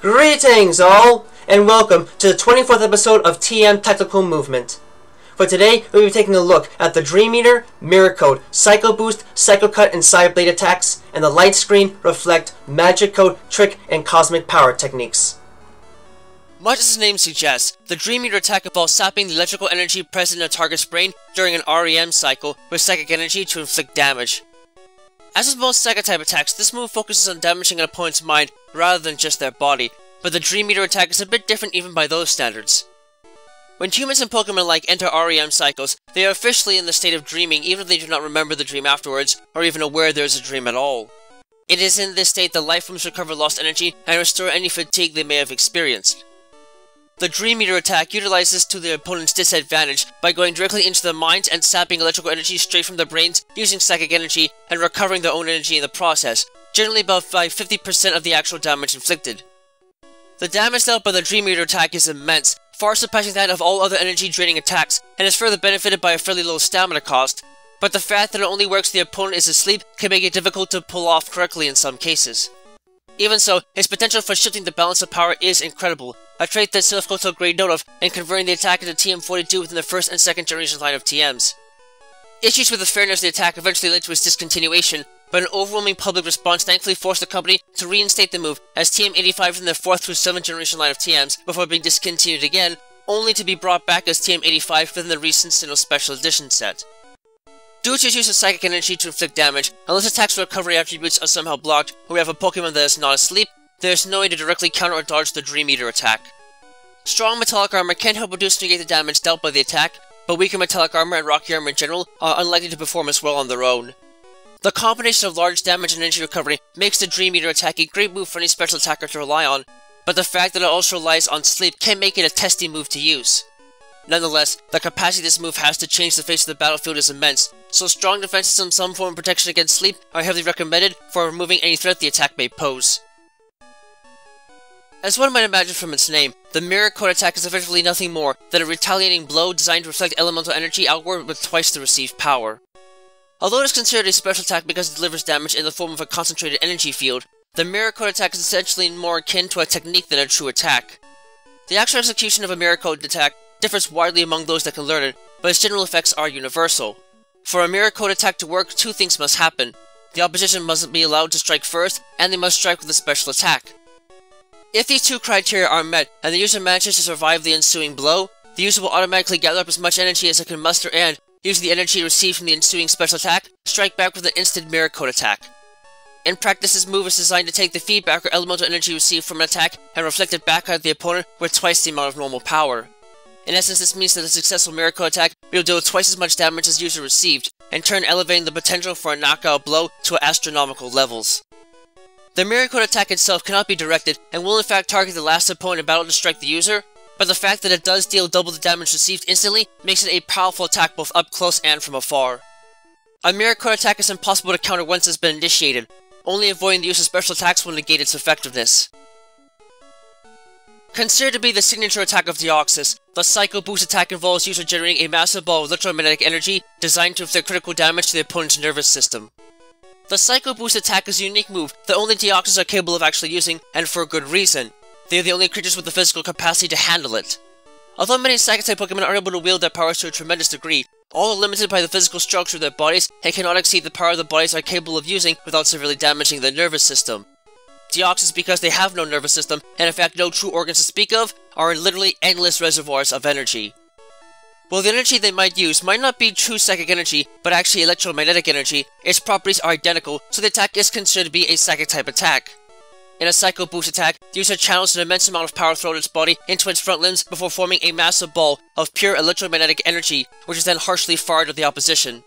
Greetings all, and welcome to the 24th episode of TM Tactical Movement. For today, we'll be taking a look at the Dream Eater, Mirror Code, Psycho Boost, Psycho Cut and Psyblade attacks, and the Light Screen, Reflect, Magic Code, Trick, and Cosmic Power techniques. Much as its name suggests, the Dream Eater attack involves sapping the electrical energy present in a target's brain during an REM cycle with psychic energy to inflict damage. As with most Psycho-type attacks, this move focuses on damaging an opponent's mind rather than just their body, but the Dream Eater attack is a bit different even by those standards. When humans and Pokémon alike enter REM cycles, they are officially in the state of dreaming even if they do not remember the dream afterwards, or even aware there is a dream at all. It is in this state that life forms recover lost energy and restore any fatigue they may have experienced. The Dream Eater attack utilizes to the opponent's disadvantage by going directly into their minds and sapping electrical energy straight from their brains using psychic energy and recovering their own energy in the process, generally about by 50% of the actual damage inflicted. The damage dealt by the Dream Eater attack is immense, far surpassing that of all other energy-draining attacks, and is further benefited by a fairly low stamina cost, but the fact that it only works when the opponent is asleep can make it difficult to pull off correctly in some cases. Even so, his potential for shifting the balance of power is incredible, a trait that it's difficult to take great note of and converting the attack into TM42 within the first and second generation line of TMs. Issues with the fairness of the attack eventually led to its discontinuation, but an overwhelming public response thankfully forced the company to reinstate the move as TM85 within their 4th through 7th generation line of TMs before being discontinued again, only to be brought back as TM85 within the recent Sinnoh Special Edition set. Due to its use of psychic energy to inflict damage, unless attacks or recovery attributes are somehow blocked, or we have a Pokémon that is not asleep, there is no way to directly counter or dodge the Dream Eater attack. Strong metallic armor can help reduce and negate the damage dealt by the attack, but weaker metallic armor and rocky armor in general are unlikely to perform as well on their own. The combination of large damage and energy recovery makes the Dream Eater attack a great move for any special attacker to rely on, but the fact that it also relies on sleep can make it a testy move to use. Nonetheless, the capacity this move has to change the face of the battlefield is immense, so strong defenses and some form of protection against sleep are heavily recommended for removing any threat the attack may pose. As one might imagine from its name, the Mirror Code attack is effectively nothing more than a retaliating blow designed to reflect elemental energy outward with twice the received power. Although it is considered a special attack because it delivers damage in the form of a concentrated energy field, the Mirror Code attack is essentially more akin to a technique than a true attack. The actual execution of a Mirror Code attack differs widely among those that can learn it, but its general effects are universal. For a Mirror Code attack to work, two things must happen. The opposition mustn't be allowed to strike first, and they must strike with a special attack. If these two criteria are met, and the user manages to survive the ensuing blow, the user will automatically gather up as much energy as it can muster and, using the energy received from the ensuing special attack, strike back with an instant Mirror Code attack. In practice, this move is designed to take the feedback or elemental energy received from an attack and reflect it back at the opponent with twice the amount of normal power. In essence, this means that a successful Mirror Code attack will deal twice as much damage as the user received, in turn elevating the potential for a knockout blow to astronomical levels. The Mirror Code attack itself cannot be directed, and will in fact target the last opponent in battle to strike the user, but the fact that it does deal double the damage received instantly makes it a powerful attack both up close and from afar. A Mirror Code attack is impossible to counter once it has been initiated, only avoiding the use of special attacks will negate its effectiveness. Considered to be the signature attack of Deoxys, the Psycho Boost attack involves user generating a massive ball of electromagnetic energy designed to inflict critical damage to the opponent's nervous system. The Psycho Boost attack is a unique move that only Deoxys are capable of actually using, and for a good reason. They are the only creatures with the physical capacity to handle it. Although many Psycho-type Pokémon are able to wield their powers to a tremendous degree, all are limited by the physical structure of their bodies and cannot exceed the power the bodies are capable of using without severely damaging their nervous system. Deoxys, because they have no nervous system, and in fact no true organs to speak of, are literally endless reservoirs of energy. While the energy they might use might not be true psychic energy, but actually electromagnetic energy, its properties are identical, so the attack is considered to be a psychic-type attack. In a Psycho Boost attack, the user channels an immense amount of power throughout its body into its front limbs before forming a massive ball of pure electromagnetic energy, which is then harshly fired at the opposition.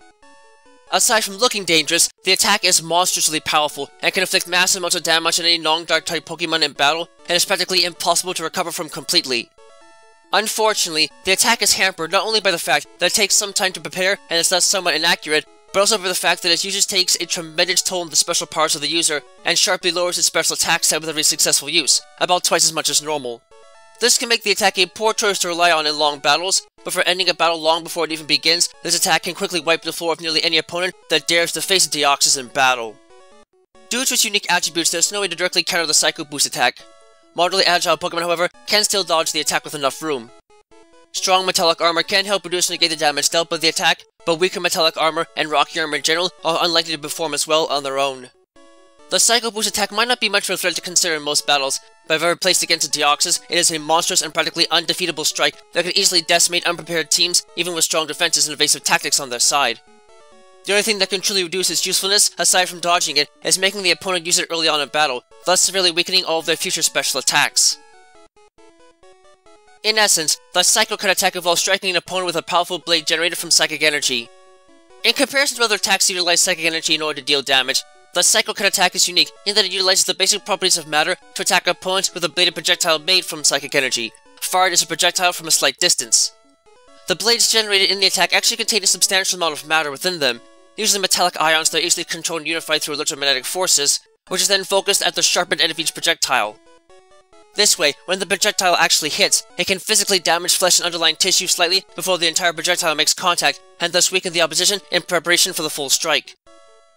Aside from looking dangerous, the attack is monstrously powerful and can inflict massive amounts of damage on any non-dark type Pokémon in battle, and is practically impossible to recover from completely. Unfortunately, the attack is hampered not only by the fact that it takes some time to prepare and is thus somewhat inaccurate, but also by the fact that its usage takes a tremendous toll on the special powers of the user and sharply lowers its special attack stat with every successful use, about twice as much as normal. This can make the attack a poor choice to rely on in long battles, but for ending a battle long before it even begins, this attack can quickly wipe the floor of nearly any opponent that dares to face Deoxys in battle. Due to its unique attributes, there's no way to directly counter the Psycho Boost attack. Moderately agile Pokémon, however, can still dodge the attack with enough room. Strong metallic armor can help reduce and negate the damage dealt by the attack, but weaker metallic armor and rocky armor in general are unlikely to perform as well on their own. The Psycho Boost attack might not be much of a threat to consider in most battles, but if ever placed against a Deoxys, it is a monstrous and practically undefeatable strike that could easily decimate unprepared teams, even with strong defenses and evasive tactics on their side. The only thing that can truly reduce its usefulness, aside from dodging it, is making the opponent use it early on in battle, thus severely weakening all of their future special attacks. In essence, the Psycho Cut attack involves striking an opponent with a powerful blade generated from psychic energy. In comparison to other attacks that utilize psychic energy in order to deal damage, the Psycho Cut attack is unique in that it utilizes the basic properties of matter to attack opponents with a bladed projectile made from psychic energy, fired as a projectile from a slight distance. The blades generated in the attack actually contain a substantial amount of matter within them, usually metallic ions that are easily controlled and unified through electromagnetic forces, which is then focused at the sharpened end of each projectile. This way, when the projectile actually hits, it can physically damage flesh and underlying tissue slightly before the entire projectile makes contact, and thus weaken the opposition in preparation for the full strike.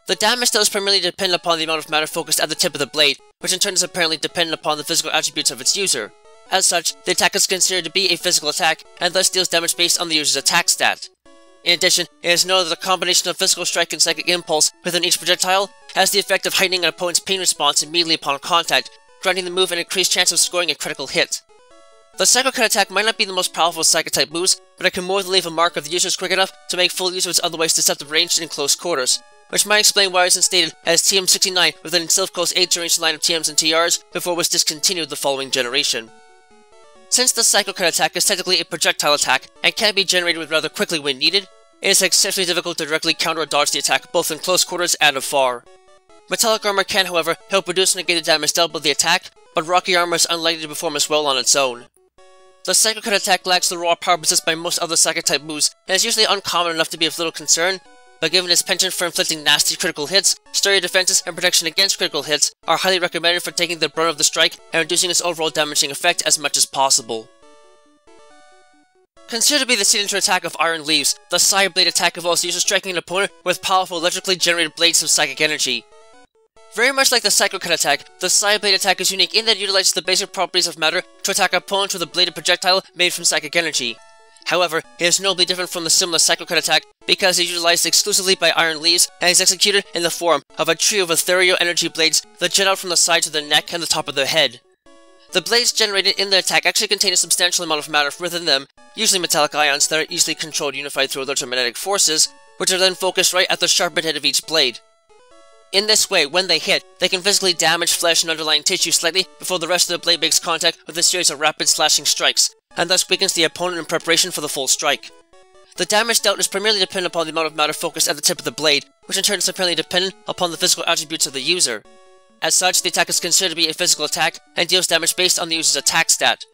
The damage does primarily depend upon the amount of matter focused at the tip of the blade, which in turn is apparently dependent upon the physical attributes of its user. As such, the attack is considered to be a physical attack, and thus deals damage based on the user's attack stat. In addition, it is known that the combination of physical strike and psychic impulse within each projectile has the effect of heightening an opponent's pain response immediately upon contact, granting the move an increased chance of scoring a critical hit. The Psycho Cut attack might not be the most powerful Psycho-type moves, but it can more than leave a mark if the user is quick enough to make full use of its otherwise deceptive range in close quarters, which might explain why it isn't stated as TM69 within Silph Co's 8th generation line of TMs and TRs before it was discontinued the following generation. Since the Psycho Cut attack is technically a projectile attack and can be generated rather quickly when needed, it is exceptionally difficult to directly counter or dodge the attack both in close quarters and afar. Metallic armor can, however, help reduce and negate the damage dealt by the attack, but rocky armor is unlikely to perform as well on its own. The Psycho Cut attack lacks the raw power possessed by most other Psychic-type moves, and is usually uncommon enough to be of little concern, but given its penchant for inflicting nasty critical hits, sturdy defenses and protection against critical hits are highly recommended for taking the brunt of the strike and reducing its overall damaging effect as much as possible. Considered to be the signature attack of Iron Leaves, the Psyblade attack involves the user striking an opponent with powerful electrically generated blades of psychic energy. Very much like the Psycho Cut attack, the Psyblade attack is unique in that it utilizes the basic properties of matter to attack opponents with a bladed projectile made from psychic energy. However, it is notably different from the similar Psycho Cut attack because it is utilized exclusively by Iron Leaves and is executed in the form of a trio of ethereal energy blades that jet out from the sides of their neck and the top of their head. The blades generated in the attack actually contain a substantial amount of matter within them, usually metallic ions that are easily controlled and unified through electromagnetic forces, which are then focused right at the sharpened head of each blade. In this way, when they hit, they can physically damage flesh and underlying tissue slightly before the rest of the blade makes contact with a series of rapid slashing strikes, and thus weakens the opponent in preparation for the full strike. The damage dealt is primarily dependent upon the amount of matter focused at the tip of the blade, which in turn is apparently dependent upon the physical attributes of the user. As such, the attack is considered to be a physical attack and deals damage based on the user's attack stat.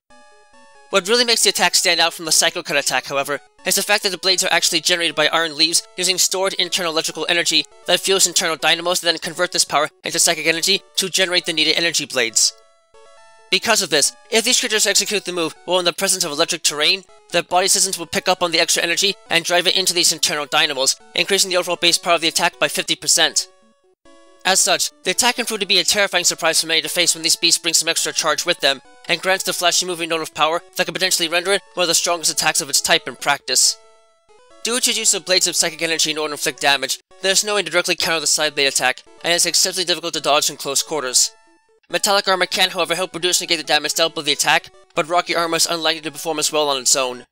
What really makes the attack stand out from the Psycho Cut attack, however, is the fact that the blades are actually generated by Iron Leaves using stored internal electrical energy that fuels internal dynamos that then convert this power into psychic energy to generate the needed energy blades. Because of this, if these creatures execute the move while in the presence of electric terrain, their body systems will pick up on the extra energy and drive it into these internal dynamos, increasing the overall base power of the attack by 50%. As such, the attack can prove to be a terrifying surprise for many to face when these beasts bring some extra charge with them, and grants the flashy moving note of power that could potentially render it one of the strongest attacks of its type in practice. Due to its use of blades of psychic energy in order to inflict damage, there is no way to directly counter the Psyblade attack, and it is exceptionally difficult to dodge in close quarters. Metallic armor can, however, help reduce and negate the damage dealt by the attack, but rocky armor is unlikely to perform as well on its own.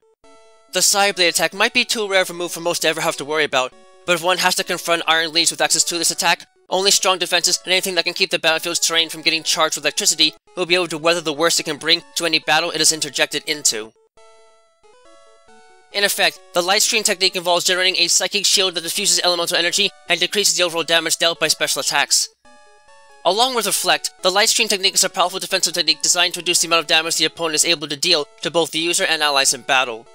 The Psyblade attack might be too rare of a move for most to ever have to worry about, but if one has to confront Iron Leaves with access to this attack, only strong defenses and anything that can keep the battlefield's terrain from getting charged with electricity will be able to weather the worst it can bring to any battle it is interjected into. In effect, the light screen technique involves generating a psychic shield that diffuses elemental energy and decreases the overall damage dealt by special attacks. Along with Reflect, the light screen technique is a powerful defensive technique designed to reduce the amount of damage the opponent is able to deal to both the user and allies in battle.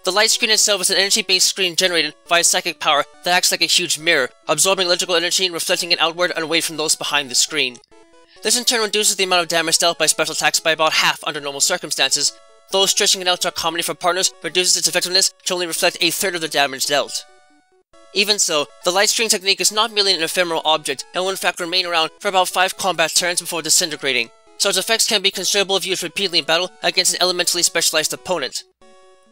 The light screen itself is an energy-based screen generated via psychic power that acts like a huge mirror, absorbing electrical energy and reflecting it outward and away from those behind the screen. This in turn reduces the amount of damage dealt by special attacks by about half under normal circumstances, though stretching it out to accommodate for partners reduces its effectiveness to only reflect a third of the damage dealt. Even so, the light screen technique is not merely an ephemeral object and will in fact remain around for about 5 combat turns before disintegrating, so its effects can be considerable if used repeatedly in battle against an elementally specialized opponent.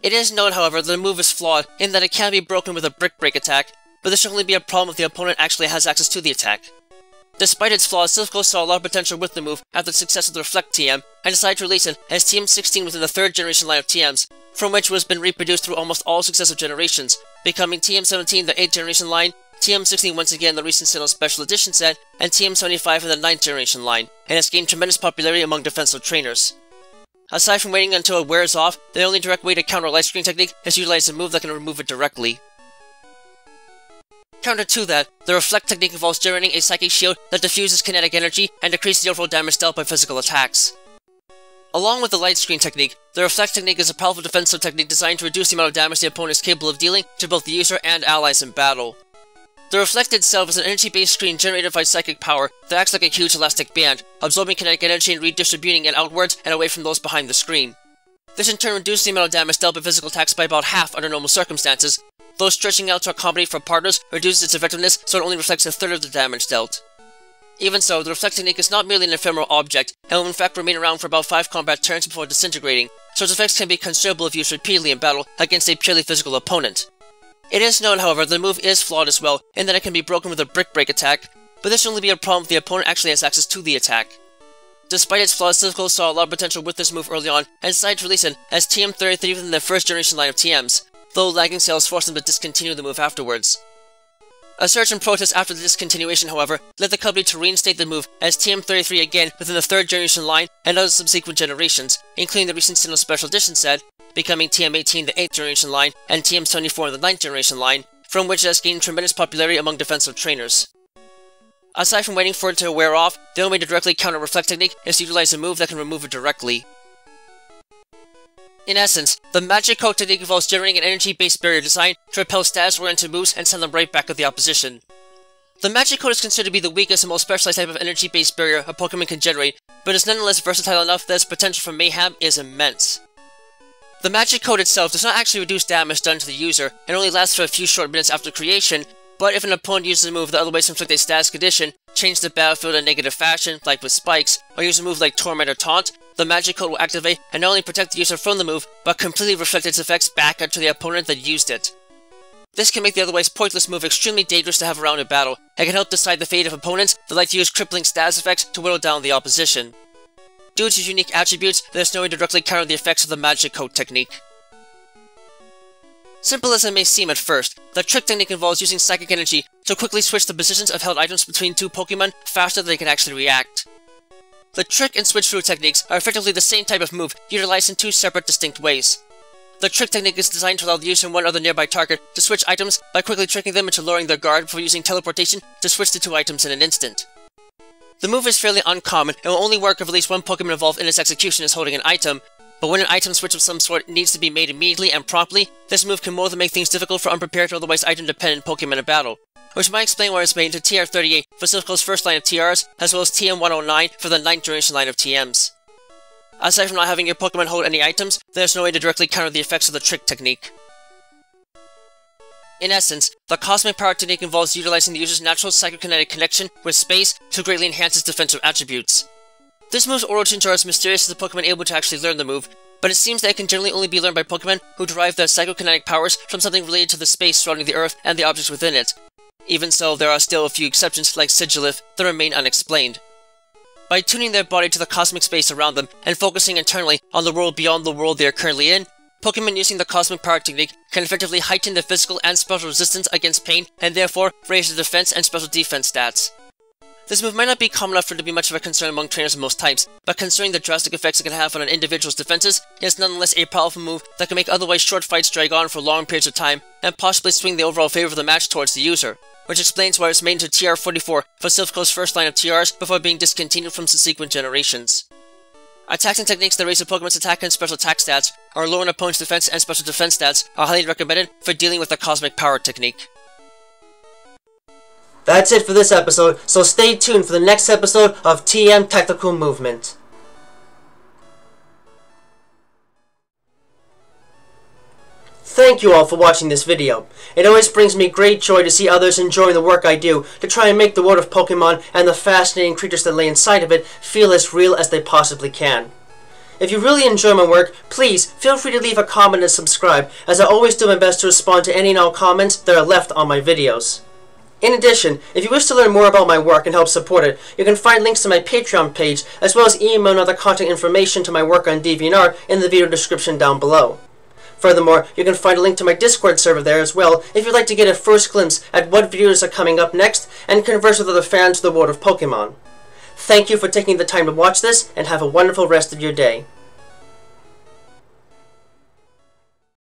It is known, however, that the move is flawed in that it can be broken with a Brick Break attack, but this should only be a problem if the opponent actually has access to the attack. Despite its flaws, Silph saw a lot of potential with the move after the success of the Reflect TM, and decided to release it as TM16 within the 3rd generation line of TMs, from which was been reproduced through almost all successive generations, becoming TM17 the 8th generation line, TM16 once again the recent Sinnoh Special Edition set, and TM75 in the 9th generation line, and has gained tremendous popularity among defensive trainers. Aside from waiting until it wears off, the only direct way to counter a light screen technique is to utilize a move that can remove it directly. Counter to that, the Reflect technique involves generating a psychic shield that diffuses kinetic energy and decreases the overall damage dealt by physical attacks. Along with the light screen technique, the Reflect technique is a powerful defensive technique designed to reduce the amount of damage the opponent is capable of dealing to both the user and allies in battle. The Reflect itself is an energy-based screen generated by psychic power that acts like a huge elastic band, absorbing kinetic energy and redistributing it outwards and away from those behind the screen. This in turn reduces the amount of damage dealt by physical attacks by about half under normal circumstances, though stretching out to accommodate for partners reduces its effectiveness so it only reflects a third of the damage dealt. Even so, the Reflect technique is not merely an ephemeral object, and will in fact remain around for about 5 combat turns before disintegrating, so its effects can be considerable if used repeatedly in battle against a purely physical opponent. It is known, however, the move is flawed as well, in that it can be broken with a Brick Break attack, but this should only be a problem if the opponent actually has access to the attack. Despite its flaws, Silph saw a lot of potential with this move early on, and decided to release it as TM33 within the 1st generation line of TMs, though lagging sales forced them to discontinue the move afterwards. A surge in protest after the discontinuation, however, led the company to reinstate the move as TM33 again within the 3rd generation line and other subsequent generations, including the recent Sinnoh Special Edition set, becoming TM18 the 8th generation line and TM74 the 9th generation line, from which it has gained tremendous popularity among defensive trainers. Aside from waiting for it to wear off, the only way to directly counter Reflect technique is to utilize a move that can remove it directly. In essence, the Magic Coat technique involves generating an energy-based barrier designed to repel status-oriented moves and send them right back at the opposition. The Magic Coat is considered to be the weakest and most specialized type of energy-based barrier a Pokémon can generate, but is nonetheless versatile enough that its potential for mayhem is immense. The Magic Coat itself does not actually reduce damage done to the user, and only lasts for a few short minutes after creation, but if an opponent uses a move that otherwise inflicts a status condition, change the battlefield in a negative fashion, like with spikes, or use a move like Torment or Taunt, the Magic Coat will activate and not only protect the user from the move, but completely reflect its effects back onto the opponent that used it. This can make the otherwise pointless move extremely dangerous to have around in battle, and can help decide the fate of opponents that like to use crippling status effects to whittle down the opposition. Due to its unique attributes, there's no way to directly counter the effects of the Magic Coat technique. Simple as it may seem at first, the trick technique involves using psychic energy to quickly switch the positions of held items between two Pokémon faster than they can actually react. The trick and switch through techniques are effectively the same type of move, utilized in 2 separate distinct ways. The trick technique is designed to allow the user and one other nearby target to switch items by quickly tricking them into lowering their guard before using teleportation to switch the 2 items in an instant. The move is fairly uncommon and will only work if at least one Pokémon involved in its execution is holding an item, but when an item switch of some sort needs to be made immediately and promptly, this move can more than make things difficult for unprepared or otherwise item-dependent Pokémon in battle, which might explain why it's made into TR38 for Silph's first line of TRs, as well as TM109 for the 9th generation line of TMs. Aside from not having your Pokémon hold any items, there's no way to directly counter the effects of the trick technique. In essence, the Cosmic Power technique involves utilizing the user's natural psychokinetic connection with space to greatly enhance its defensive attributes. This move's origins are as mysterious as the Pokémon able to actually learn the move, but it seems that it can generally only be learned by Pokémon who derive their psychokinetic powers from something related to the space surrounding the Earth and the objects within it. Even so, there are still a few exceptions like Sigilif that remain unexplained. By tuning their body to the cosmic space around them and focusing internally on the world beyond the world they are currently in, Pokémon using the Cosmic Power technique can effectively heighten their physical and special resistance against pain and therefore raise their defense and special defense stats. This move might not be common enough for it to be much of a concern among trainers of most types, but considering the drastic effects it can have on an individual's defenses, it is nonetheless a powerful move that can make otherwise short fights drag on for long periods of time and possibly swing the overall favor of the match towards the user, which explains why it was made into TR44 for Silph's first line of TRs before being discontinued from subsequent generations. Attacks and techniques that raise a Pokemon's attack and special attack stats, or lower an opponent's defense and special defense stats, are highly recommended for dealing with the Cosmic Power technique. That's it for this episode, so stay tuned for the next episode of TM Tactical Movement. Thank you all for watching this video. It always brings me great joy to see others enjoying the work I do to try and make the world of Pokemon and the fascinating creatures that lay inside of it feel as real as they possibly can. If you really enjoy my work, please feel free to leave a comment and subscribe, as I always do my best to respond to any and all comments that are left on my videos. In addition, if you wish to learn more about my work and help support it, you can find links to my Patreon page, as well as email and other contact information to my work on DeviantArt in the video description down below. Furthermore, you can find a link to my Discord server there as well if you'd like to get a first glimpse at what videos are coming up next and converse with other fans of the world of Pokemon. Thank you for taking the time to watch this, and have a wonderful rest of your day.